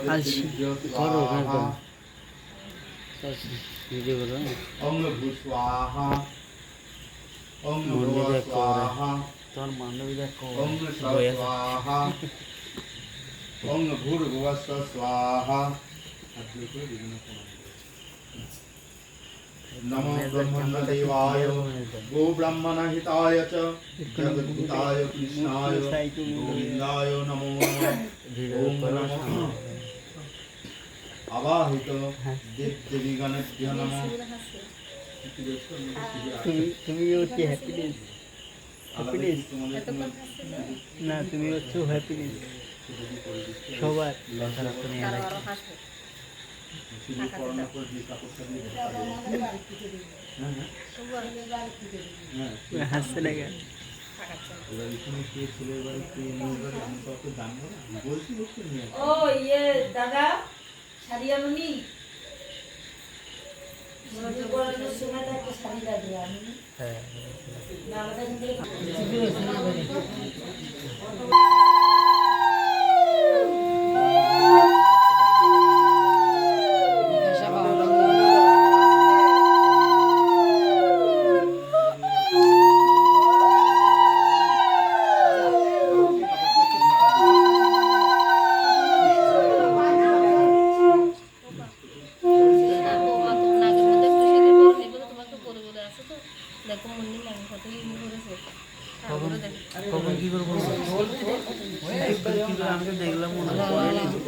আলসি করো একদম ভিডিও করো মন্দির দেখো তোমার বান্ধবী দেখো नमो ब्रह्मण्यदेवाय गो ब्रह्मण हिताय च जगद्भूताय कृष्णाय गोविन्दाय नमो ओम नमः आवाहित देवी गणेभ्यो नमः তুমি হচ্ছে হ্যাপিনেস হ্যাপিনেস না তুমি হচ্ছে হ্যাপিনেস সবার হাসছে না কেন ও ইয়ে দাদা সারিয়া মনি সময় একটা শাড়ি দাদি আমি হ্যাঁ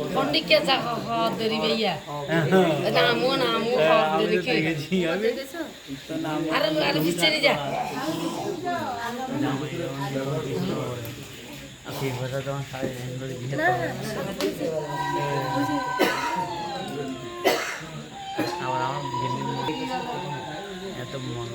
पंडित के देरी भैया नामो नामो देरी के अरे अरे पीछे नहीं जा ঠিক কথা তোমার শাড়ি করে দিয়ে আবার আমার এত মন